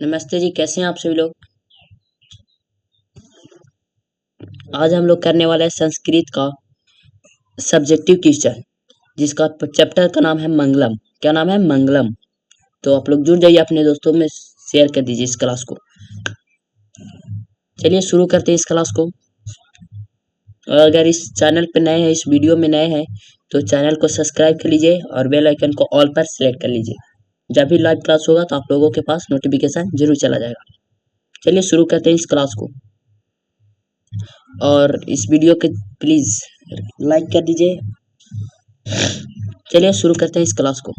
नमस्ते जी, कैसे हैं आप सभी लोग। आज हम लोग करने वाले हैं संस्कृत का सब्जेक्टिव क्वेश्चन, जिसका चैप्टर का नाम है मंगलम। क्या नाम है? मंगलम। तो आप लोग जुड़ जाइए, अपने दोस्तों में शेयर कर दीजिए इस क्लास को। चलिए शुरू करते हैं इस क्लास को। और अगर इस चैनल पे नए हैं, इस वीडियो में नए हैं, तो चैनल को सब्सक्राइब कर लीजिए और बेल आइकन को ऑल पर सिलेक्ट कर लीजिए। जब भी लाइव क्लास होगा तो आप लोगों के पास नोटिफिकेशन जरूर चला जाएगा। चलिए शुरू करते हैं इस क्लास को। और इस वीडियो के प्लीज लाइक कर दीजिए। चलिए शुरू करते हैं इस क्लास को।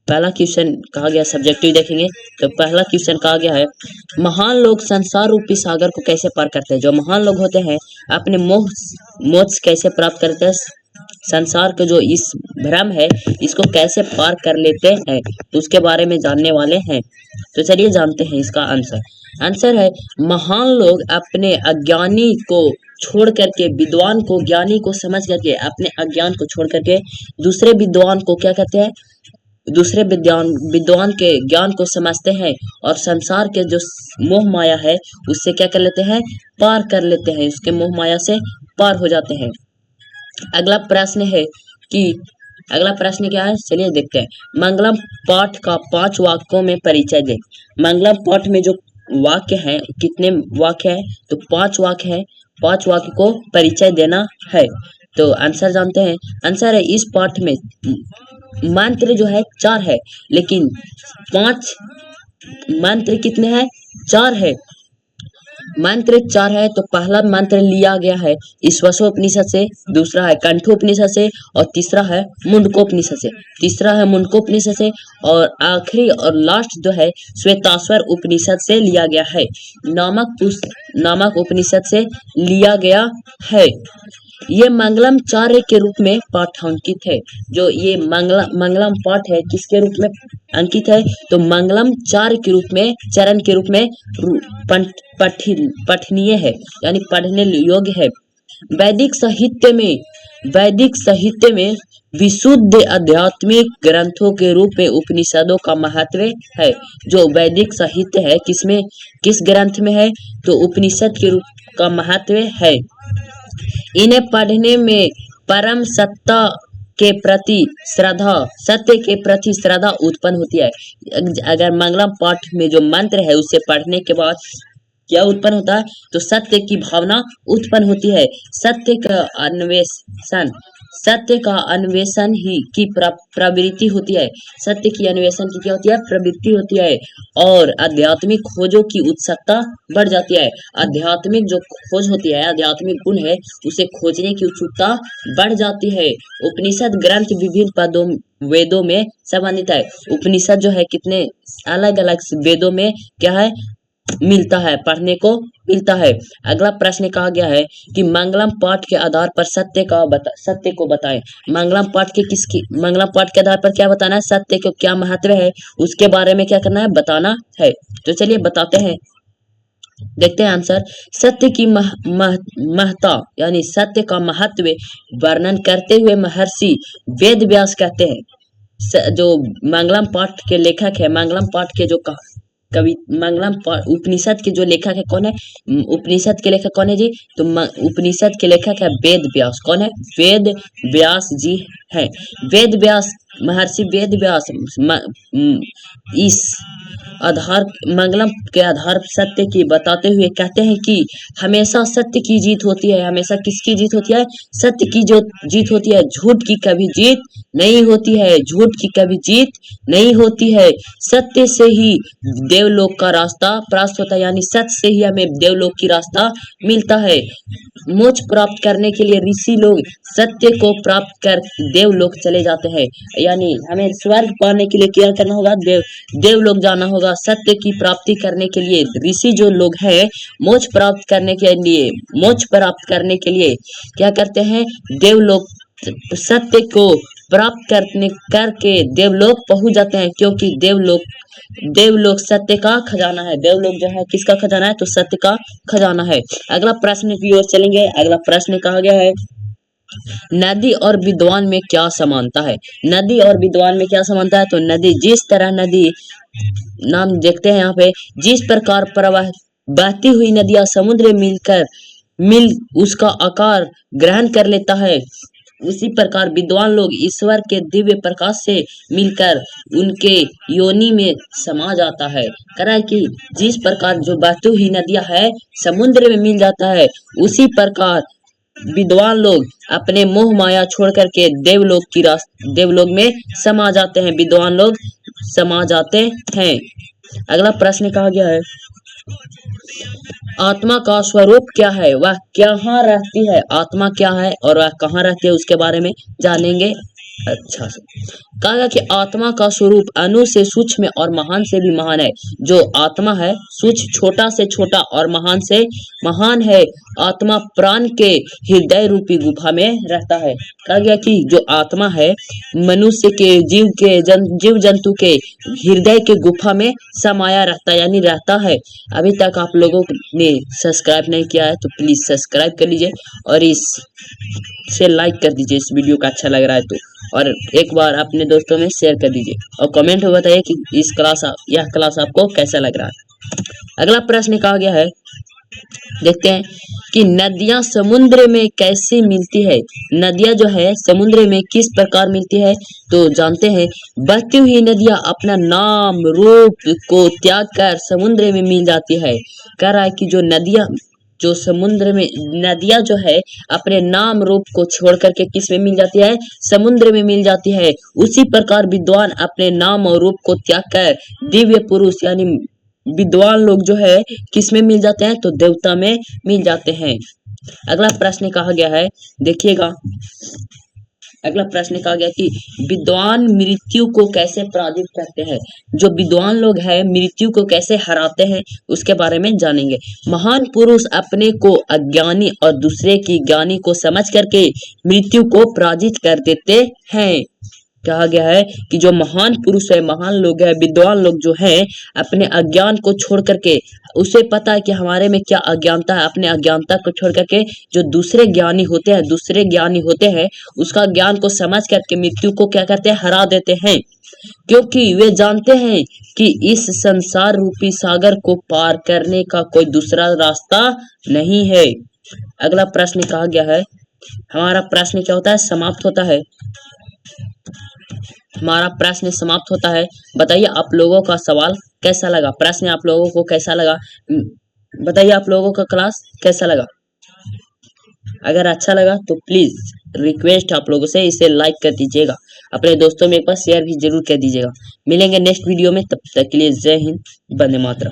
पहला क्वेश्चन कहा गया, सब्जेक्टिव देखेंगे तो पहला क्वेश्चन कहा गया है, महान लोग संसार रूपी सागर को कैसे पार करते हैं। जो महान लोग होते हैं अपने मोक्ष कैसे प्राप्त करते हैं, संसार के जो इस भ्रम है इसको कैसे पार कर लेते हैं, उसके बारे में जानने वाले हैं। तो चलिए जानते हैं इसका आंसर है, महान लोग अपने अज्ञानी को छोड़ करके विद्वान को, ज्ञानी को समझ करके, अपने अज्ञान को छोड़ करके दूसरे विद्वान को क्या कहते हैं, दूसरे विद्वान के ज्ञान को समझते हैं और संसार के जो मोह माया है उससे क्या कर लेते हैं, पार कर लेते हैं, उसके मोह माया से पार हो जाते हैं। अगला प्रश्न है कि अगला प्रश्न क्या है, चलिए देखते हैं। मंगलम पाठ का 5 वाक्यों में परिचय दे। मंगलम पाठ में जो वाक्य हैं, कितने वाक्य हैं, तो 5 वाक्य हैं। 5 वाक्य को परिचय देना है। तो आंसर जानते हैं। आंसर है, इस पाठ में मंत्र जो है 4 है, लेकिन 5 मंत्र कितने हैं, 4 है। मंत्र 4 है, तो पहला मंत्र लिया गया है ईश्वरोपनिषद से, दूसरा है कंठोपनिषद से और तीसरा है मुंडकोपनिषद से और आखिरी और लास्ट जो है श्वेताश्वर उपनिषद से लिया गया है। नामक उपनिषद से लिया गया है। ये मंगलम चार्य के रूप में पाठांकित है। जो ये मंगलम पाठ है किसके रूप में अंकित है, तो मंगलम चार्य के रूप में, चरण के रूप में पठनीय है, यानी पढ़ने योग्य है। वैदिक साहित्य में विशुद्ध आध्यात्मिक ग्रंथों के रूप में उपनिषदों का महत्व है। जो वैदिक साहित्य है किस ग्रंथ में है, तो उपनिषद के रूप का महत्व है। इन्हें पढ़ने में परम सत्य के प्रति श्रद्धा उत्पन्न होती है। अगर मंगलम पाठ में जो मंत्र है उसे पढ़ने के बाद क्या उत्पन्न होता है, तो सत्य की भावना उत्पन्न होती है। सत्य का अन्वेषण ही की प्रवृत्ति होती है। सत्य की अन्वेषण की क्या होती है, प्रवृत्ति होती है। और आध्यात्मिक खोजों की उत्सुकता बढ़ जाती है। आध्यात्मिक जो खोज होती है, आध्यात्मिक गुण है, उसे खोजने की उत्सुकता बढ़ जाती है। उपनिषद ग्रंथ विभिन्न वेदों में संबंधित है। उपनिषद जो है कितने अलग अलग वेदों में क्या है, मिलता है, पढ़ने को मिलता है। अगला प्रश्न कहा गया है कि मंगलम पाठ के आधार पर सत्य को बताएं। मंगलम पाठ के आधार पर क्या बताना है, सत्य को क्या महत्व है, उसके बारे में क्या करना है, बताना है। तो चलिए बताते हैं, देखते हैं आंसर। सत्य की महत्ता यानी सत्य का महत्व वर्णन करते हुए महर्षि वेद व्यास कहते हैं, जो मंगलम पाठ के लेखक है, मंगलम पाठ के जो कवि, उपनिषद के जो लेखक है कौन है, उपनिषद के लेखक कौन है जी, तो उपनिषद के लेखक है वेद व्यास। कौन है, वेद व्यास जी हैं। वेद व्यास, महर्षि वेद व्यास इस मंगलम के आधार सत्य की बताते हुए कहते हैं कि हमेशा सत्य की जीत होती है। हमेशा किसकी जीत होती है, सत्य की जो जीत होती है, झूठ की कभी जीत नहीं होती है, झूठ की कभी जीत नहीं होती है। सत्य से ही देवलोक का रास्ता प्राप्त होता है, यानी सत्य से ही हमें देवलोक की रास्ता मिलता है। मोक्ष प्राप्त करने के लिए ऋषि लोग सत्य को प्राप्त कर देवलोक चले जाते हैं, यानी हमें स्वर्ग पाने के लिए क्या करना होगा, देवलोक जाना होगा। सत्य की प्राप्ति करने के लिए ऋषि जो लोग हैं मोक्ष प्राप्त करने के लिए क्या करते हैं, देवलोक, सत्य को प्राप्त करके देवलोक पहुंच जाते हैं, क्योंकि देवलोक सत्य का खजाना है। देवलोक जो है किसका खजाना है, तो सत्य का खजाना है। अगला प्रश्न की ओर चलेंगे। अगला प्रश्न कहा गया है, नदी और विद्वान में क्या समानता है। नदी और विद्वान में क्या समानता है, तो नदी जिस तरह नदी नाम देखते हैं यहाँ पे। जिस प्रकार प्रवाह बहती हुई नदियां समुद्र में मिल उसका आकार ग्रहण कर लेता है, उसी प्रकार विद्वान लोग ईश्वर के दिव्य प्रकाश से मिलकर उनके योनि में समा जाता है। कह रहा है कि जिस प्रकार जो बहती हुई नदियां है समुद्र में मिल जाता है, उसी प्रकार विद्वान लोग अपने मोह माया छोड़ करके देवलोक में समा जाते हैं, विद्वान लोग समा जाते हैं। अगला प्रश्न कहा गया है, आत्मा का स्वरूप क्या है, वह कहाँ रहती है, आत्मा क्या है और वह कहाँ रहती है उसके बारे में जानेंगे अच्छा से। कहा गया कि आत्मा का स्वरूप अणु से सूक्ष्म और महान से भी महान है। जो आत्मा है सूक्ष्म छोटा से छोटा और महान से महान है। आत्मा प्राण के हृदय रूपी गुफा में रहता है। कहा गया कि जो आत्मा है मनुष्य के जीव जंतु के हृदय के गुफा में समाया रहता है, यानी रहता है। अभी तक आप लोगों ने सब्सक्राइब नहीं किया है तो प्लीज सब्सक्राइब कर लीजिए और इसे लाइक कर दीजिए इस वीडियो का अच्छा लग रहा है तो, और एक बार अपने दोस्तों में शेयर कर दीजिए और कमेंट में बताइए कि यह क्लास आपको कैसा लग रहा है। अगला प्रश्न कहा गया है, देखते हैं कि नदियां समुद्र में कैसे मिलती है। नदियां जो है समुद्र में किस प्रकार मिलती है तो जानते हैं। बहती हुई नदियां अपना नाम रूप को त्याग कर समुद्र में मिल जाती है। कह रहा है कि जो समुद्र में नदियां जो है अपने नाम रूप को छोड़ करके किस में मिल जाती है, समुद्र में मिल जाती है। उसी प्रकार विद्वान अपने नाम और रूप को त्याग कर दिव्य पुरुष यानी विद्वान लोग जो है किस में मिल जाते हैं तो देवता में मिल जाते हैं। अगला प्रश्न कहा गया है, देखिएगा अगला प्रश्न कहा गया कि विद्वान मृत्यु को कैसे पराजित करते हैं। जो विद्वान लोग हैं मृत्यु को कैसे हराते हैं उसके बारे में जानेंगे। महान पुरुष अपने को अज्ञानी और दूसरे की ज्ञानी को समझ करके मृत्यु को पराजित कर देते हैं। कहा गया है कि जो महान पुरुष है, महान लोग है, विद्वान लोग जो हैं अपने अज्ञान को छोड़ करके, उसे पता है कि हमारे में क्या अज्ञानता है, अपने अज्ञानता को छोड़ करके जो दूसरे ज्ञानी होते हैं उसका ज्ञान को समझ करके मृत्यु को क्या करते हैं, हरा देते हैं। क्योंकि वे जानते हैं कि इस संसार रूपी सागर को पार करने का कोई दूसरा रास्ता नहीं है। अगला प्रश्न कहा गया है, हमारा प्रश्न क्या होता है, समाप्त होता है। हमारा प्रश्न समाप्त होता है। बताइए आप लोगों का सवाल कैसा लगा, प्रश्न आप लोगों को कैसा लगा, बताइए आप लोगों का क्लास कैसा लगा। अगर अच्छा लगा तो प्लीज रिक्वेस्ट आप लोगों से इसे लाइक कर दीजिएगा, अपने दोस्तों में एक बार शेयर भी जरूर कर दीजिएगा। मिलेंगे नेक्स्ट वीडियो में, तब तक के लिए जय हिंद, वंदे मातरम।